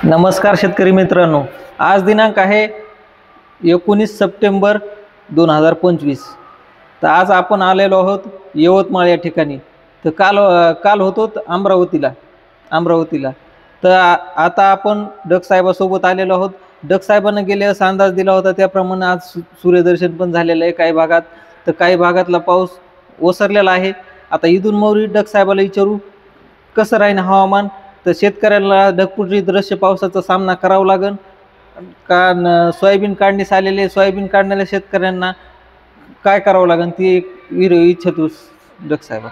नमस्कार शेतकरी मित्रांनो, आज दिनांक आहे 19 सप्टेंबर 2025। तर आज आपण आलेलो आहोत यवतमाळ या ठिकाणी। तर काल होतो अमरावतीला। तर आता आपण डक साहेबासोबत आलेलो आहोत। डक साहेबांना गेले असा अंदाज दिला होता त्याप्रमाणे आज सूर्यदर्शन पण झालेलं आहे काही भागात। तर काही भागातला पाऊस ओसरलेला आहे। आता इथून मोरी डक साहेबाला विचारू कसं राहील हवामान। तर शेतकऱ्याला ढगफुटी दृश्य पावसाचा सामना करावा लागेल का सोयाबीन काढणीस आलेले सोयाबीन काढणाऱ्या शेतकऱ्यांना काय करावं लागेल ती इच्छितो डक साहेब।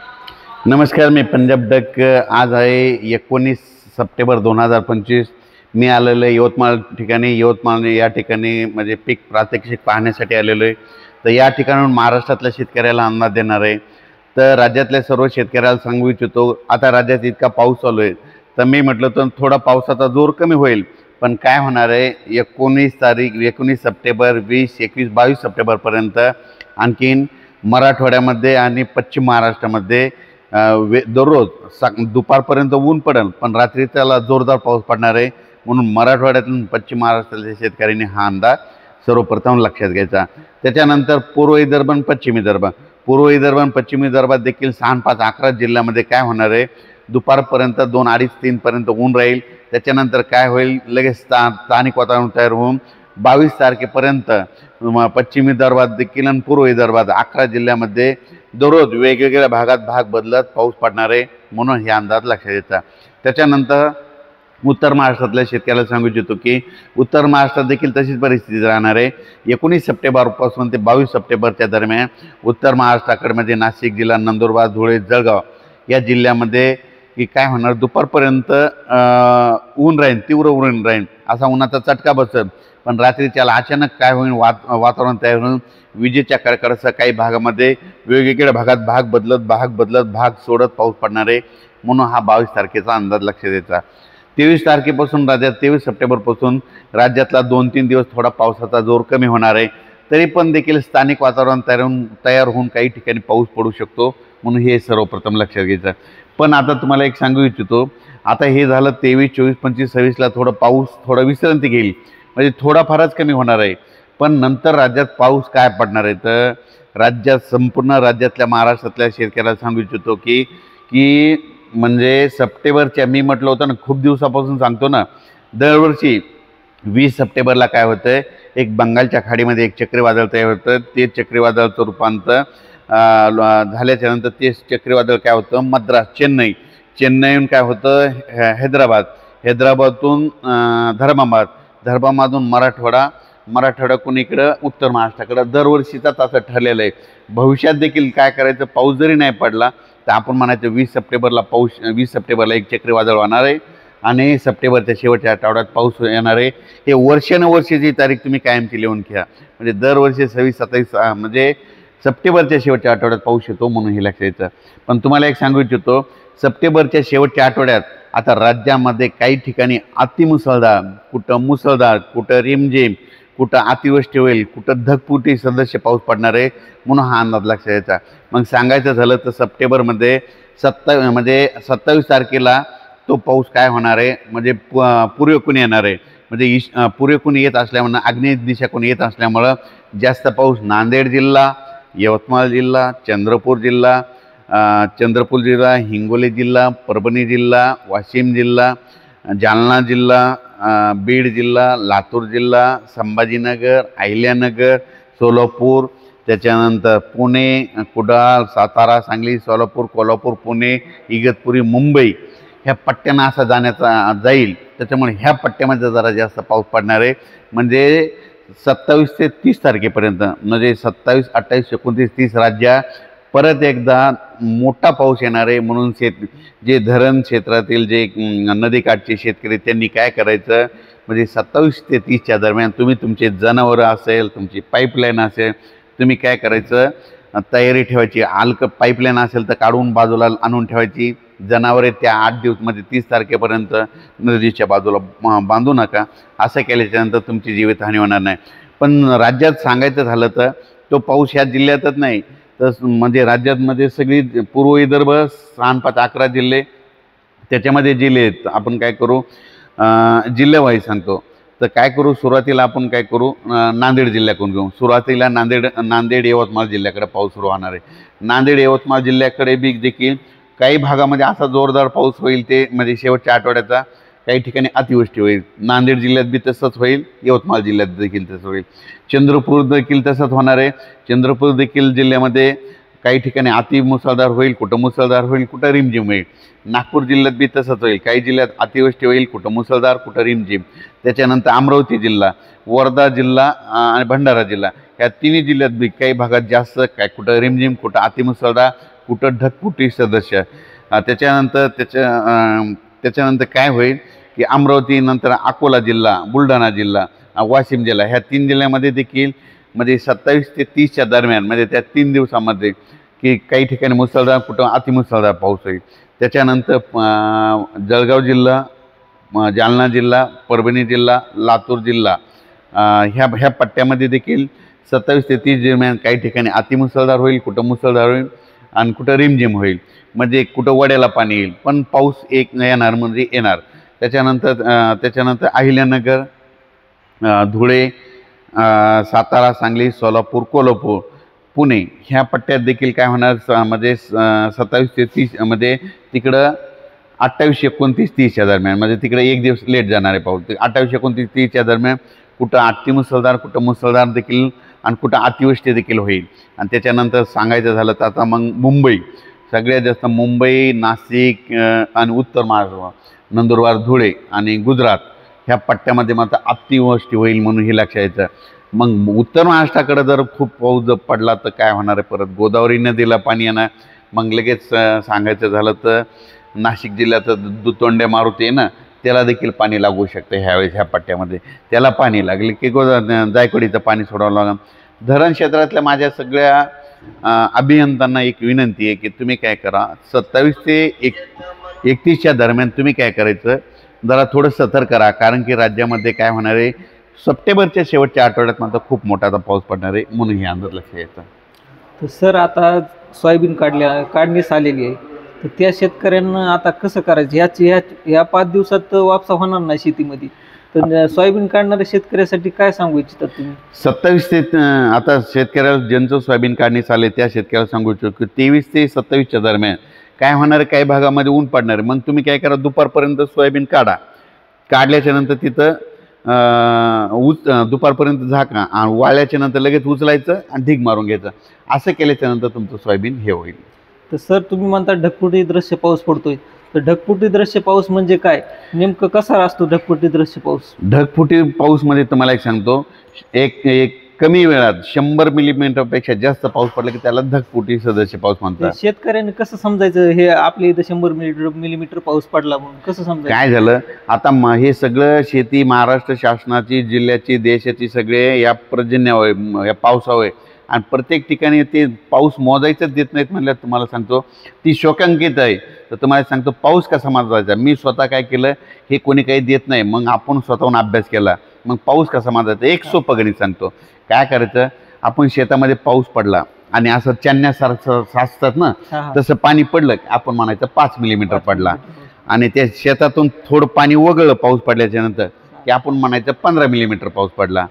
नमस्कार, मी पंजाब डक। आज आहे 19 सप्टेंबर 2025। मी आलेलो आहे यवतमाळ ठिकाणी। यवतमाळ या ठिकाणी म्हणजे पीक प्रात्यक्षिक पाहण्यासाठी आलेलो आहे। तर या ठिकाणाहून महाराष्ट्रातल्या शेतकऱ्याला अंदाज देणार आहे। तर राज्यातल्या सर्व शेतकऱ्याला सांगू इच्छितो, आता राज्यात इतका पाऊस चालू आहे तर मी म्हटलं तर थोडा पावसाचा जोर कमी होईल, पण काय होणार आहे 19 सप्टेंबर 20, 21, 22 सप्टेंबरपर्यंत आणखीन मराठवाड्यामध्ये आणि पश्चिम महाराष्ट्रामध्ये दररोज दुपारपर्यंत ऊन पडेल, पण रात्री त्याला जोरदार पाऊस पडणार आहे। म्हणून मराठवाड्यातून पश्चिम महाराष्ट्रातल्या शेतकऱ्यांनी हा अंदाज सर्वप्रथम लक्षात घ्यायचा। त्याच्यानंतर पूर्व विदर्भ आणि पश्चिम विदर्भात देखील 6, 5, 11 जिल्ह्यामध्ये काय होणार आहे, दुपारपर्यंत 2, 2:30, 3 पर्यंत ऊन राहील। त्याच्यानंतर काय होईल, लगेच स्थानिक वातावरण तयार होऊन 22 तारखेपर्यंत पश्चिम विदर्भात देखील आणि पूर्व विदर्भात 11 जिल्ह्यामध्ये दररोज वेगवेगळ्या भागात भाग बदलत पाऊस पडणार आहे। म्हणून हे अंदाज लक्षात येतात। त्याच्यानंतर उत्तर महाराष्ट्रातल्या शेतकऱ्याला सांगू इच्छितो की उत्तर महाराष्ट्रात देखील तशीच परिस्थिती राहणार आहे। 19 सप्टेंबरपासून ते 22 सप्टेंबरच्या दरम्यान उत्तर महाराष्ट्राकडे म्हणजे नाशिक जिल्हा, नंदुरबार, धुळे, जळगाव या जिल्ह्यामध्ये की काय होणार, दुपारपर्यंत ऊन राहील, तीव्र ऊन राहील, असा उन्हाचा चटका बसेल। पण रात्री त्याला अचानक काय होईल, वातावरण तयार होऊन विजेच्या कडकडाटासह काही भागामध्ये वेगवेगळ्या भागात भाग बदलत भाग सोडत पाऊस पडणार आहे। म्हणून हा 22 तारखेचा अंदाज लक्षात द्यायचा। 23 सप्टेंबरपासून राज्यातला 2-3 दिवस थोडा पावसाचा जोर कमी होणार आहे। तरी पण देखील स्थानिक वातावरण तयार होऊन काही ठिकाणी पाऊस पडू शकतो, म्हणून हे सर्वप्रथम लक्षात घ्यायचं। पण आता तुम्हाला एक सांगू इच्छितो, आता हे झालं 23, 24, 25, 26ला थोडा विश्रांती घेईल, म्हणजे थोडाफारच कमी होणार आहे। पण नंतर राज्यात पाऊस काय पडणार आहे, तर संपूर्ण राज्यातल्या महाराष्ट्रातल्या शेतकऱ्याला सांगू इच्छितो की म्हणजे सप्टेंबरच्या, मी म्हटलं होतं ना खूप दिवसापासून सांगतो ना, दरवर्षी 20 सप्टेंबरला काय होतं, एक बंगालच्या खाडीमध्ये एक चक्रीवादळ तयार होतं। ते चक्रीवादळाचं रूपांतर झाल्याच्यानंतर ते चक्रीवादळ काय होतं, मद्रास, चेन्नईहून काय होतं हैदराबादतून धर्माबादून मराठवाड्याकडून इकडं उत्तर महाराष्ट्राकडं दरवर्षीचाच असं ठरलेलं आहे। भविष्यात देखील काय करायचं, पाऊस जरी नाही पडला तर आपण म्हणायचं 20 सप्टेंबरला एक चक्रीवादळ होणार आहे आणि सप्टेंबरच्या शेवटच्या आठवड्यात पाऊस येणार आहे। हे वर्षानुवर्षीची तारीख तुम्ही कायमची लिहून घ्या, म्हणजे दरवर्षी 26-27 म्हणजे सप्टेंबरच्या शेवटच्या आठवड्यात पाऊस येतो, म्हणून हे लक्षात येतं। पण तुम्हाला एक सांगू इच्छितो, सप्टेंबरच्या शेवटच्या आठवड्यात आता राज्यामध्ये काही ठिकाणी अतिमुसळधार, कुठं मुसळधार, कुठं रिमझिम, कुठं अतिवृष्टी होईल, कुठं ढगफुटी सदृश्य पाऊस पडणार आहे। म्हणून हा अंदाज लक्षात यायचा। मग सांगायचं झालं तर सप्टेंबरमध्ये 27 तारखेला तो पाऊस काय होणार आहे, म्हणजे पूर्वेकडून येणार आहे, म्हणजे पूर्वेकडून येत असल्यामुळं, आग्नेय दिशेकडून येत असल्यामुळं जास्त पाऊस नांदेड जिल्हा, यवतमाळ जिल्हा, चंद्रपूर जिल्हा, हिंगोली जिल्हा, परभणी जिल्हा, वाशिम जिल्हा, जालना जिल्हा, बीड जिल्हा, लातूर जिल्हा, संभाजीनगर, अहिल्यानगर, सोलापूर, त्याच्यानंतर पुणे, कुडाळ, सातारा, सांगली, सोलापूर, कोल्हापूर, पुणे, इगतपुरी, मुंबई ह्या पट्ट्यांना असा जाईल। त्याच्यामुळे ह्या पट्ट्यामध्ये जरा जास्त पाऊस पडणार आहे। म्हणजे 27 ते 30 तारखेपर्यंत, म्हणजे 27, 28, 29, 30 राज्यात परत एकदा मोठा पाऊस येणार आहे। म्हणून जे धरण क्षेत्रातील जे नदीकाठचे शेतकरी त्यांनी काय करायचं, म्हणजे 27 ते 30च्या दरम्यान तुम्ही तुमचे जनावरं असेल, तुमची पाईपलाईन असेल, तुम्ही काय करायचं, तयारी ठेवायची। पाईपलाईन असेल तर काढून बाजूला आणून ठेवायची। जनावरे त्या 8 दिवस म्हणजे 30 तारखेपर्यंत नदीच्या बाजूला बांधू नका। असं केल्याच्यानंतर तुमची जीवितहानी होणार नाही। पण राज्यात सांगायचं झालं तर तो पाऊस ह्या जिल्ह्यातच नाही, तर म्हणजे राज्यामध्ये सगळी पूर्व विदर्भ 6, 5, 11 जिल्हे, त्याच्यामध्ये जिल्हे आहेत। आपण काय करू, जिल्ह्यावाईज सांगतो. तर काय करू, सुरुवातीला आपण काय करू, नांदेड जिल्ह्याकडून घेऊ. सुरुवातीला नांदेड यवतमाळ जिल्ह्याकडे पाऊस सुरू होणार आहे. नांदेड यवतमाळ जिल्ह्याकडे बी देखील काही भागामध्ये असा जोरदार पाऊस होईल, ते म्हणजे शेवटच्या आठवड्याचा काही ठिकाणी अतिवृष्टी होईल. नांदेड जिल्ह्यात बी तसंच होईल, यवतमाळ जिल्ह्यात देखील तसं होईल. चंद्रपूर देखील तसंच होणार आहे. चंद्रपूर देखील जिल्ह्यामध्ये काही ठिकाणी अति मुसळधार होईल, कुठं मुसळधार होईल, कुठं रिमझिम होईल. नागपूर जिल्ह्यात बी तसंच होईल, काही जिल्ह्यात अतिवृष्टी होईल, कुठं मुसळधार, कुठं रिमझिम. त्याच्यानंतर अमरावती जिल्हा, वर्धा जिल्हा आणि भंडारा जिल्हा, ह्या तिन्ही जिल्ह्यात बी काही भागात जास्त, काय कुठं रिमझिम, कुठं अतिमुसळधार, कुठं ढगफुटी सदस्य. त्याच्यानंतर काय होईल की अमरावती नंतर अकोला जिल्हा, बुलढाणा जिल्हा, वाशिम जिल्हा, ह्या 3 जिल्ह्यामध्ये देखील म्हणजे 27 ते 30च्या दरम्यान, म्हणजे त्या 3 दिवसामध्ये की काही ठिकाणी मुसळधार, कुठं अतिमुसळधार पाऊस होईल. त्याच्यानंतर जळगाव जिल्हा, जालना जिल्हा, परभणी जिल्हा, लातूर जिल्हा, ह्या पट्ट्यामध्ये देखील 27 ते 30 दरम्यान काही ठिकाणी अतिमुसळधार होईल, कुठं मुसळधार होईल आणि कुठं रिमझिम होईल. म्हणजे कुठं वड्याला पाणी येईल, पण पाऊस येणार म्हणजे येणार. त्याच्यानंतर अहिल्यानगर, धुळे, सातारा, सांगली, सोलापूर, कोल्हापूर, पुणे ह्या पट्ट्यात देखील काय होणार, म्हणजे 27 ते 30 म्हणजे तिकडं 28, 29, 30च्या दरम्यान, म्हणजे तिकडे एक दिवस लेट जाणार आहे पाऊस. 28, 29, 30च्या दरम्यान कुठं अतिमुसळधार, कुठं मुसळधार देखील आणि कुठं अतिवृष्टी देखील होईल. आणि त्याच्यानंतर सांगायचं झालं तर आता मग मुंबई, सगळ्यात जास्त मुंबई, नाशिक आणि उत्तर महाराष्ट्र, नंदुरबार, धुळे आणि गुजरात ह्या पट्ट्यामध्ये मात्र अतिवृष्टी होईल म्हणून हे लक्षात यायचं. मग उत्तर महाराष्ट्राकडे जर खूप पाऊस जर पडला तर काय होणार आहे, परत गोदावरी नदीला पाणी येणार. मग लगेच सांगायचं झालं तर नाशिक जिल्ह्याचं दुतोंड्या मारुती आहे ना, त्याला देखील पाणी लागू शकतं ह्यावेळेस ह्या पट्ट्यामध्ये. त्याला पाणी लागले की जायकवाडीचं पाणी सोडावं लागेल. धरण क्षेत्रातल्या माझ्या सगळ्या अभियंत्यांना एक विनंती आहे की तुम्ही काय करा, 27 ते 31च्या दरम्यान तुम्ही काय करायचं, जरा थोडं सतर्क करा. कारण की राज्यामध्ये काय होणार आहे, सप्टेंबरच्या शेवटच्या आठवड्यात मात्र खूप मोठा आता पाऊस पडणार आहे, म्हणून हे अंदाज लक्षात यायचं. तर सर आता सोयाबीन काढणीस आलेली आहे, तर त्या शेतकऱ्यांना आता कसं करायचं, ह्या 5 दिवसात वापसा होणार नाही शेतीमध्ये, तर सोयाबीन काढणाऱ्या शेतकऱ्यासाठी काय सांगू इच्छितात तुम्ही? 27 ते आता शेतकऱ्याला ज्यांचं सोयाबीन काढणीस आले त्या शेतकऱ्याला सांगू इच्छितो की 23 ते 27च्या दरम्यान काय होणार, काही भागामध्ये ऊन पडणार आहे. मग तुम्ही काय करा, दुपारपर्यंत सोयाबीन काढल्याच्या नंतर तिथं दुपारपर्यंत झाका आणि वाळल्याच्या नंतर लगेच उचलायचं आणि ढीग मारून घ्यायचं. असं केल्याच्या नंतर तुमचं सोयाबीन हे होईल. तर सर तुम्ही म्हणता ढगफुटी दृश्य पाऊस पडतोय, तर ढगफुटी दृश्य पाऊस म्हणजे काय, नेमकं कसा असतो ढगफुटी दृश्य पाऊस? ढगफुटी पाऊस म्हणजे तुम्हाला एक सांगतो, एक कमी वेळात 100 मिलीमीटरपेक्षा जास्त पाऊस पडला की त्याला ढगफुटी सदृश्य पाऊस म्हणतात. शेतकऱ्यांनी कसं समजायचं, हे आपल्या इथं 100 मिलीमीटर पाऊस पडला म्हणून कसं समजायचं? काय झालं आता हे सगळं शेती महाराष्ट्र शासनाची, जिल्ह्याची, देशाची सगळे या पर्जन्यावर, या पावसावर, आणि प्रत्येक ठिकाणी ते पाऊस मोजायचंच देत नाहीत म्हणल्यावर तुम्हाला सांगतो ती शोकांकित आहे. तर तुम्हाला सांगतो पाऊस कसा मोजायचा. मी स्वतः काय केलं, हे कोणी काही देत नाही, मग आपण स्वतःहून अभ्यास केला. मग पाऊस कसा मोजायचा, एक सोपं गणित सांगतो. काय करायचं, आपण शेतामध्ये पाऊस पडला आणि असं चन्यासारखं साचतात ना, तसं पाणी पडलं की आपण म्हणायचं 5 मिलीमीटर पडला. आणि त्या शेतातून थोडं पाणी वगळलं पाऊस पडल्याच्या नंतर की आपण म्हणायचं 15 मिलीमीटर पाऊस पडला.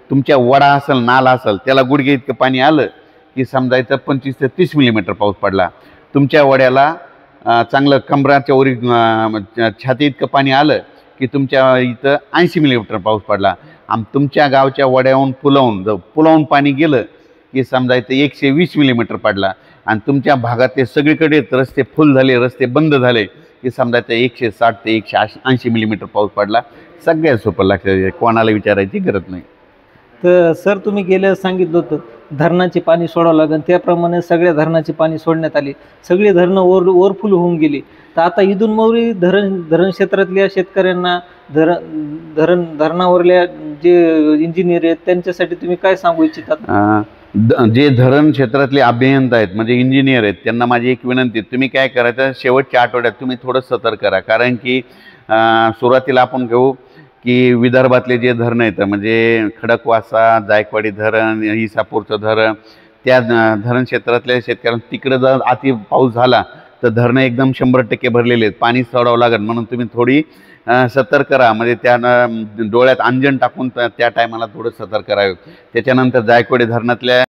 तुमच्या वडा असेल, नाला असेल, त्याला गुडघे इतकं पाणी आलं की समजायचं 25 ते 30 मिलीमीटर पाऊस पडला. तुमच्या वड्याला चांगलं कमराच्या वरी छाती इतकं पाणी आलं की तुमच्या इथं 80 मिलीमीटर पाऊस पडला. आणि तुमच्या गावच्या वड्याहून पुलावून पाणी गेलं की समजायचं 120 मिलीमीटर पडला. आणि तुमच्या भागातले सगळीकडे रस्ते फुल झाले, रस्ते बंद झाले की समजायचं 160 ते 180 मिलीमीटर पाऊस पडला. सगळ्यात सोपं लक्षात, कोणाला विचारायची गरज नाही. तर सर तुम्ही गेल्या सांगितलं होतं धरणाचे पाणी सोडावं लागेल, त्याप्रमाणे सगळ्या धरणाचे पाणी सोडण्यात आले, सगळी धरणं ओव्हरफुल होऊन गेली. तर आता इथून मोरी धरण क्षेत्रातल्या शेतकऱ्यांना, धरणावरल्या जे इंजिनियर आहेत त्यांच्यासाठी तुम्ही काय सांगू इच्छितात? जे धरण क्षेत्रातले अभियंता आहेत म्हणजे इंजिनियर आहेत, त्यांना माझी एक विनंती, तुम्ही काय करायचं, शेवटच्या आठवड्यात तुम्ही थोडं सतर्क करा. कारण की सुरुवातीला आपण घेऊ की विदर्भातले जे धरणं आहेत म्हणजे खडकवासा, जायकवाडी धरण, इसापूरचं धरण, त्या धरण क्षेत्रातल्या शेतकऱ्यांना तिकडं जर अति पाऊस झाला तर धरणं एकदम 100% भरलेले आहेत, पाणी सोडावं लागेल. म्हणून तुम्ही थोडी सतर्क राहा, म्हणजे त्या डोळ्यात अंजन टाकून त्या टायमाला थोडं सतर्क राहावं. त्याच्यानंतर जायकवाडी धरणातल्या